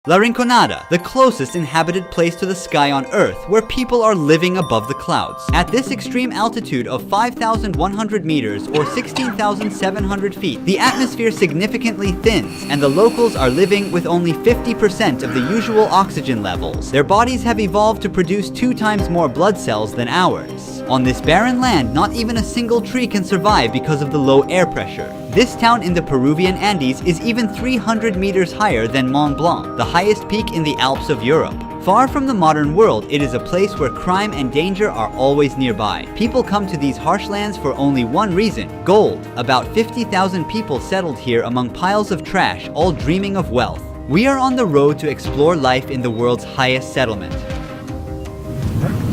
La Rinconada, the closest inhabited place to the sky on Earth, where people are living above the clouds. At this extreme altitude of 5,100 meters or 16,700 feet, the atmosphere significantly thins, and the locals are living with only 50% of the usual oxygen levels. Their bodies have evolved to produce 2 times more blood cells than ours. On this barren land, not even a single tree can survive because of the low air pressure. This town in the Peruvian Andes is even 300 meters higher than Mont Blanc, the highest peak in the Alps of Europe. Far from the modern world, it is a place where crime and danger are always nearby. People come to these harsh lands for only one reason: gold. About 50,000 people settled here among piles of trash, all dreaming of wealth. We are on the road to explore life in the world's highest settlement.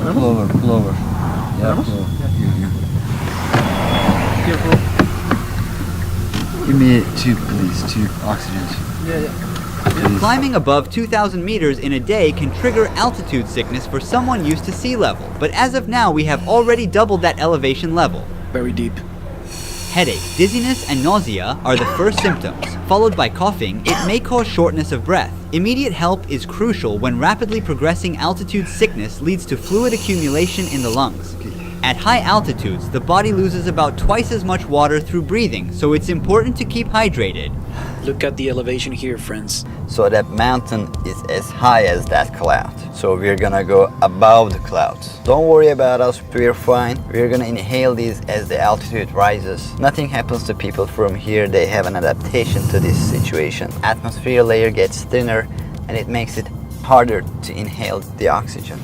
Pull over. Yeah, pull over. Careful. Give me 2, please. 2 oxygens. Yeah. Please. Climbing above 2,000 meters in a day can trigger altitude sickness for someone used to sea level, but as of now we have already doubled that elevation level. Very deep. Headache, dizziness, and nausea are the first symptoms, followed by coughing. It may cause shortness of breath. Immediate help is crucial when rapidly progressing altitude sickness leads to fluid accumulation in the lungs. At high altitudes, the body loses about twice as much water through breathing, so it's important to keep hydrated. Look at the elevation here, friends. So that mountain is as high as that cloud. So we're gonna go above the clouds. Don't worry about us, we're fine. We're gonna inhale these as the altitude rises. Nothing happens to people from here. They have an adaptation to this situation. Atmosphere layer gets thinner and it makes it harder to inhale the oxygen.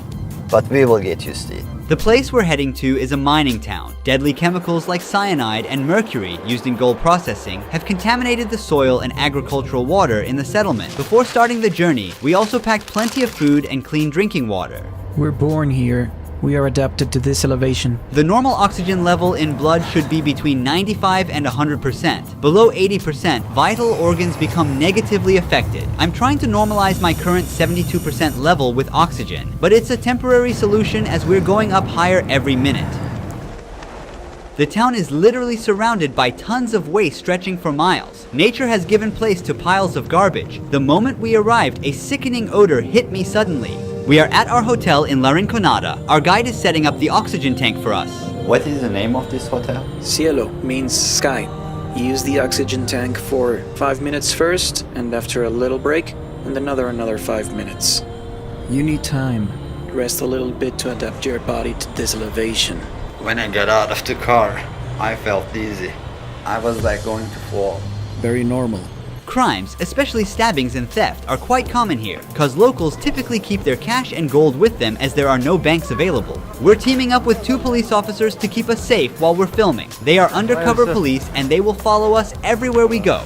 But we will get used to it. The place we're heading to is a mining town. Deadly chemicals like cyanide and mercury used in gold processing have contaminated the soil and agricultural water in the settlement. Before starting the journey, we also packed plenty of food and clean drinking water. We're born here. We are adapted to this elevation. The normal oxygen level in blood should be between 95 and 100%. Below 80%, vital organs become negatively affected. I'm trying to normalize my current 72% level with oxygen, but it's a temporary solution as we're going up higher every minute. The town is literally surrounded by tons of waste stretching for miles. Nature has given place to piles of garbage. The moment we arrived, a sickening odor hit me suddenly. We are at our hotel in La Rinconada. Our guide is setting up the oxygen tank for us. What is the name of this hotel? Cielo means sky. You use the oxygen tank for 5 minutes first, and after a little break, and another 5 minutes. You need time. Rest a little bit to adapt your body to this elevation. When I got out of the car, I felt dizzy. I was like going to fall. Very normal. Crimes, especially stabbings and theft, are quite common here, cause locals typically keep their cash and gold with them as there are no banks available. We're teaming up with 2 police officers to keep us safe while we're filming. They are undercover police and they will follow us everywhere we go.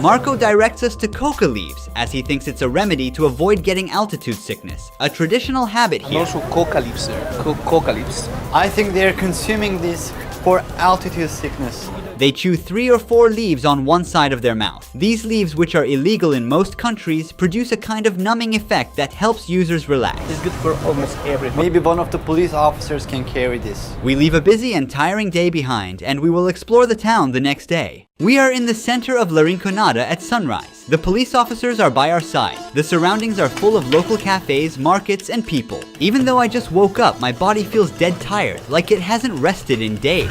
Marco directs us to coca leaves, as he thinks it's a remedy to avoid getting altitude sickness, a traditional habit And here. also coca leaves there. Coca leaves. I think they're consuming this for altitude sickness. They chew 3 or 4 leaves on one side of their mouth. These leaves, which are illegal in most countries, produce a kind of numbing effect that helps users relax. It's good for almost everyone. Maybe one of the police officers can carry this. We leave a busy and tiring day behind, and we will explore the town the next day. We are in the center of La Rinconada at sunrise. The police officers are by our side. The surroundings are full of local cafes, markets, and people. Even though I just woke up, my body feels dead tired, like it hasn't rested in days.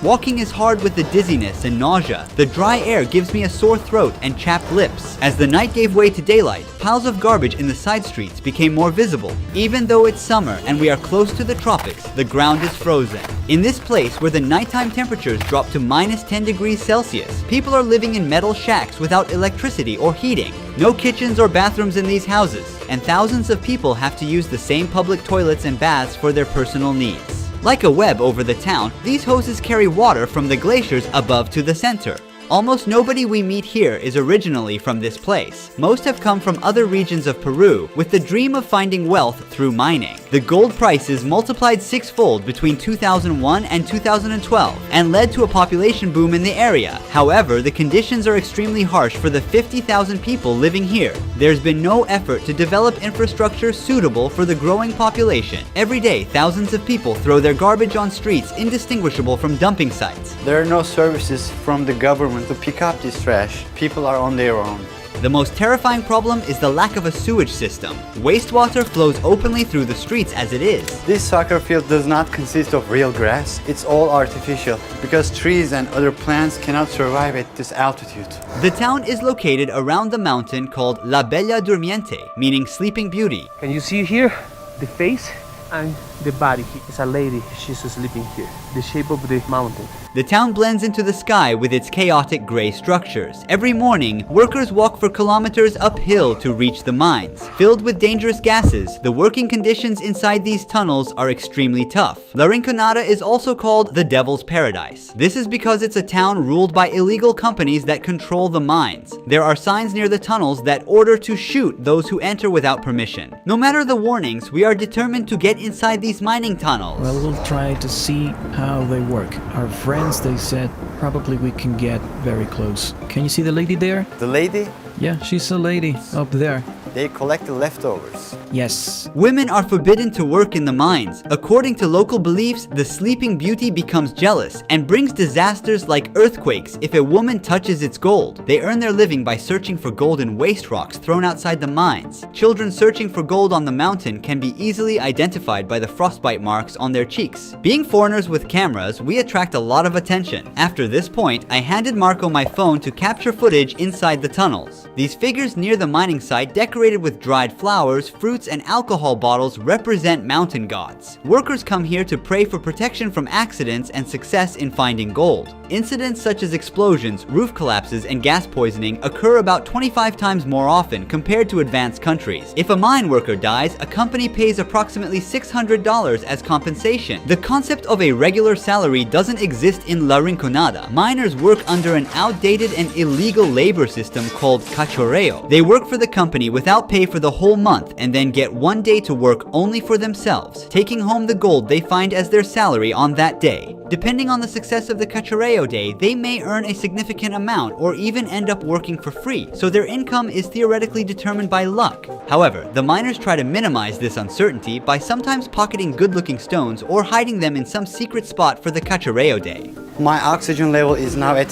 Walking is hard with the dizziness and nausea. The dry air gives me a sore throat and chapped lips. As the night gave way to daylight, piles of garbage in the side streets became more visible. Even though it's summer and we are close to the tropics, the ground is frozen. In this place where the nighttime temperatures drop to minus 10 degrees Celsius, people are living in metal shacks without electricity or heating. No kitchens or bathrooms in these houses, and thousands of people have to use the same public toilets and baths for their personal needs. Like a web over the town, these hoses carry water from the glaciers above to the center. Almost nobody we meet here is originally from this place. Most have come from other regions of Peru with the dream of finding wealth through mining. The gold prices multiplied 6-fold between 2001 and 2012 and led to a population boom in the area. However, the conditions are extremely harsh for the 50,000 people living here. There's been no effort to develop infrastructure suitable for the growing population. Every day, thousands of people throw their garbage on streets indistinguishable from dumping sites. There are no services from the government to pick up this trash. People are on their own. The most terrifying problem is the lack of a sewage system. Wastewater flows openly through the streets as it is. This soccer field does not consist of real grass. It's all artificial because trees and other plants cannot survive at this altitude. The town is located around the mountain called La Bella Durmiente, meaning Sleeping Beauty. Can you see here the face and the body? It's a lady, she's sleeping here. The shape of the mountain. The town blends into the sky with its chaotic gray structures. Every morning, workers walk for kilometers uphill to reach the mines. Filled with dangerous gases, the working conditions inside these tunnels are extremely tough. La Rinconada is also called the Devil's Paradise. This is because it's a town ruled by illegal companies that control the mines. There are signs near the tunnels that order to shoot those who enter without permission. No matter the warnings, we are determined to get inside these mining tunnels. Well, we'll try to see how they work. Our friends, they said, probably we can get very close. Can you see the lady there? The lady, Yeah, she's a lady up there. they collect the leftovers. Yes. Women are forbidden to work in the mines. According to local beliefs, the Sleeping Beauty becomes jealous and brings disasters like earthquakes if a woman touches its gold. They earn their living by searching for gold in waste rocks thrown outside the mines. Children searching for gold on the mountain can be easily identified by the frostbite marks on their cheeks. Being foreigners with cameras, we attract a lot of attention. After this point, I handed Marco my phone to capture footage inside the tunnels. These figures near the mining site, decorated with dried flowers, fruits, and alcohol bottles, represent mountain gods. Workers come here to pray for protection from accidents and success in finding gold. Incidents such as explosions, roof collapses, and gas poisoning occur about 25 times more often compared to advanced countries. If a mine worker dies, a company pays approximately $600 as compensation. The concept of a regular salary doesn't exist in La Rinconada. Miners work under an outdated and illegal labor system called cachorreo. They work for the company without pay for the whole month and then get one day to work only for themselves, taking home the gold they find as their salary on that day. Depending on the success of the cachorreo day, they may earn a significant amount or even end up working for free, so their income is theoretically determined by luck. However, the miners try to minimize this uncertainty by sometimes pocketing good-looking stones or hiding them in some secret spot for the cachorreo day. My oxygen level is now at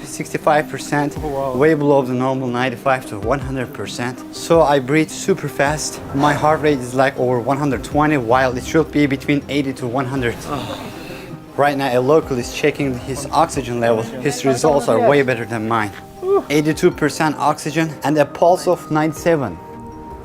65%, way below the normal 95 to 100%. So I breathe super fast. My heart rate is like over 120 while it should be between 80 to 100. Right now a local is checking his oxygen level. His results are way better than mine. 82% oxygen and a pulse of 97.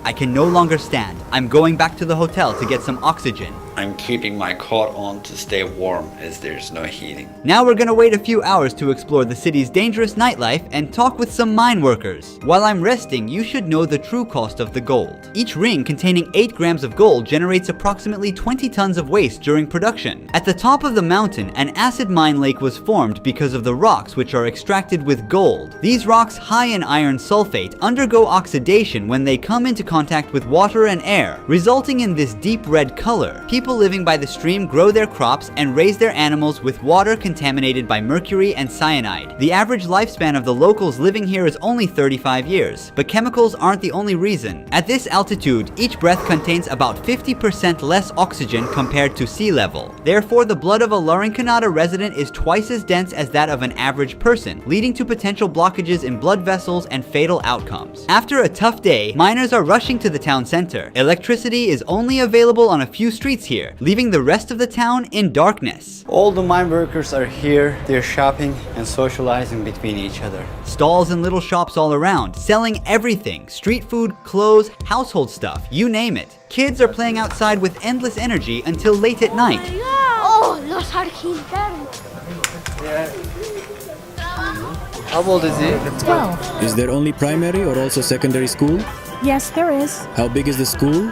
I can no longer stand. I'm going back to the hotel to get some oxygen. I'm keeping my coat on to stay warm as there's no heating. Now we're gonna wait a few hours to explore the city's dangerous nightlife and talk with some mine workers. While I'm resting, you should know the true cost of the gold. Each ring containing 8 grams of gold generates approximately 20 tons of waste during production. At the top of the mountain, an acid mine lake was formed because of the rocks which are extracted with gold. These rocks, high in iron sulfate, undergo oxidation when they come into contact with water and air, resulting in this deep red color. People living by the stream grow their crops and raise their animals with water contaminated by mercury and cyanide. The average lifespan of the locals living here is only 35 years, but chemicals aren't the only reason. At this altitude, each breath contains about 50% less oxygen compared to sea level. Therefore, the blood of a La Rinconada resident is twice as dense as that of an average person, leading to potential blockages in blood vessels and fatal outcomes. After a tough day, miners are rushing to the town center. Electricity is only available on a few streets here, leaving the rest of the town in darkness. All the mine workers are here. They're shopping and socializing between each other. Stalls and little shops all around, selling everything: street food, clothes, household stuff, you name it. Kids are playing outside with endless energy until late at night. Oh, los argentinos. How old is he? 12. Is there only primary or also secondary school? Yes, there is. How big is the school?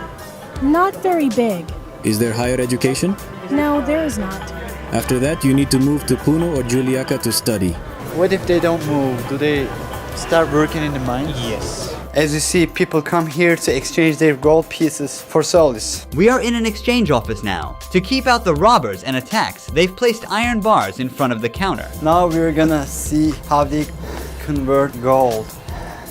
Not very big. Is there higher education? No, there is not. After that, you need to move to Puno or Juliaca to study. What if they don't move? Do they start working in the mine? Yes. As you see, people come here to exchange their gold pieces for solis. We are in an exchange office now. To keep out the robbers and attacks, they've placed iron bars in front of the counter. Now we're gonna see how they convert gold.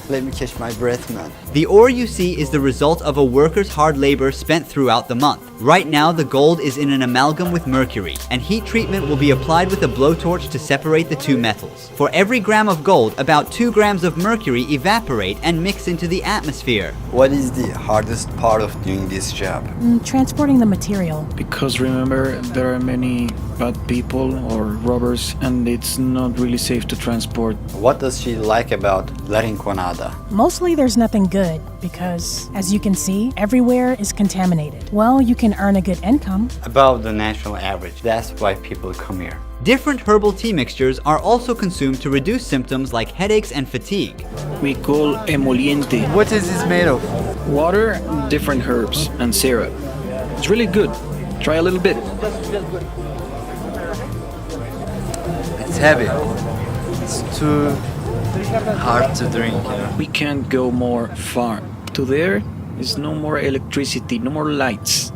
Let me catch my breath, man. The ore you see is the result of a worker's hard labor spent throughout the month. Right now, the gold is in an amalgam with mercury, and heat treatment will be applied with a blowtorch to separate the two metals. For every gram of gold, about 2 grams of mercury evaporate and mix into the atmosphere. What is the hardest part of doing this job? Transporting the material. Because remember, there are many bad people or robbers, and it's not really safe to transport. What does she like about La Rinconada? Mostly there's nothing good because, as you can see, everywhere is contaminated. Well, you can earn a good income. Above the national average. That's why people come here. Different herbal tea mixtures are also consumed to reduce symptoms like headaches and fatigue. We call emoliente. What is this made of? Water, different herbs, and syrup. It's really good. Try a little bit. It's heavy. It's too hard to drink. We can't go more far. To there is no more electricity, no more lights.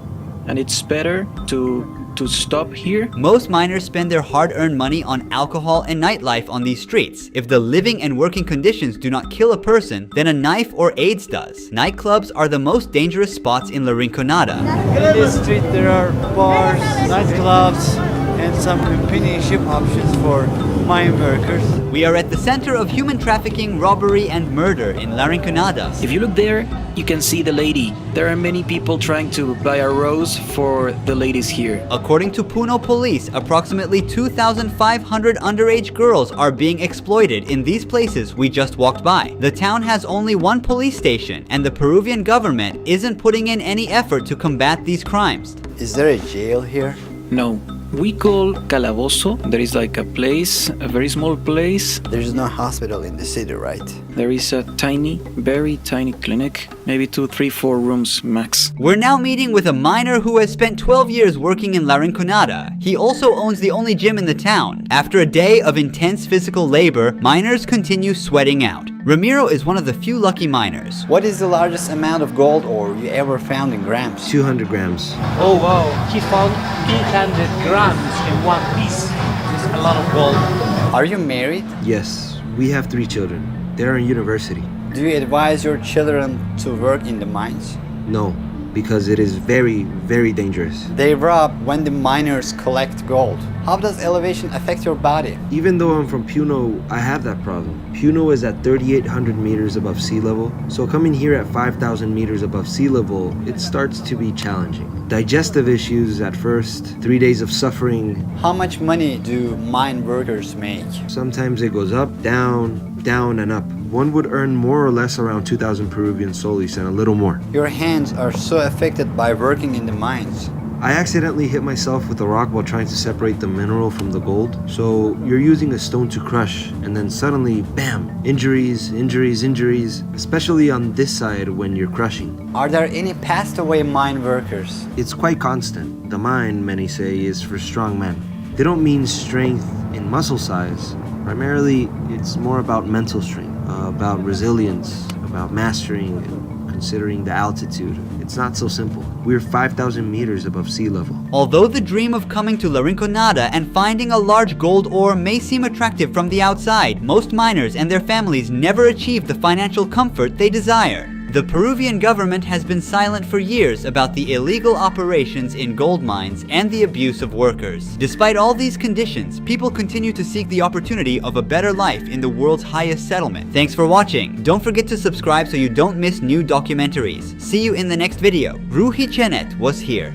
And it's better to stop here. Most miners spend their hard-earned money on alcohol and nightlife on these streets. If the living and working conditions do not kill a person, then a knife or AIDS does. Nightclubs are the most dangerous spots in La Rinconada. In this street there are bars, nightclubs, and some companionship options for mine workers. We are at the center of human trafficking, robbery, and murder in La Rinconada. If you look there, you can see the lady. There are many people trying to buy a rose for the ladies here. According to Puno police, approximately 2,500 underage girls are being exploited in these places we just walked by. The town has only one police station, and the Peruvian government isn't putting in any effort to combat these crimes. Is there a jail here? No. We call Calabozo. There is like a place, a very small place. There's no hospital in the city, right? There is a tiny, very tiny clinic. Maybe 2, 3, 4 rooms max. We're now meeting with a miner who has spent 12 years working in La Rinconada. He also owns the only gym in the town. After a day of intense physical labor, miners continue sweating out. Ramiro is one of the few lucky miners. What is the largest amount of gold ore you ever found in grams? 200 grams. Oh wow, he found 300 grams in one piece. It's a lot of gold. Are you married? Yes, we have 3 children. They're in university. Do you advise your children to work in the mines? No, because it is very, very dangerous. They rob when the miners collect gold. How does elevation affect your body? Even though I'm from Puno, I have that problem. Puno is at 3,800 meters above sea level, so coming here at 5,000 meters above sea level, it starts to be challenging. Digestive issues at first, 3 days of suffering. How much money do mine workers make? Sometimes it goes up, down, down and up. One would earn more or less around 2,000 Peruvian soles and a little more. Your hands are so affected by working in the mines. I accidentally hit myself with a rock while trying to separate the mineral from the gold. So you're using a stone to crush, and then suddenly, bam, injuries, injuries, injuries, especially on this side when you're crushing. Are there any passed away mine workers? It's quite constant. The mine, many say, is for strong men. They don't mean strength in muscle size. Primarily, it's more about mental strength, about resilience, about mastering and considering the altitude. It's not so simple. We're 5,000 meters above sea level. Although the dream of coming to La Rinconada and finding a large gold ore may seem attractive from the outside, most miners and their families never achieve the financial comfort they desire. The Peruvian government has been silent for years about the illegal operations in gold mines and the abuse of workers. Despite all these conditions, people continue to seek the opportunity of a better life in the world's highest settlement. Thanks for watching. Don't forget to subscribe so you don't miss new documentaries. See you in the next video. Ruhi Chenet was here.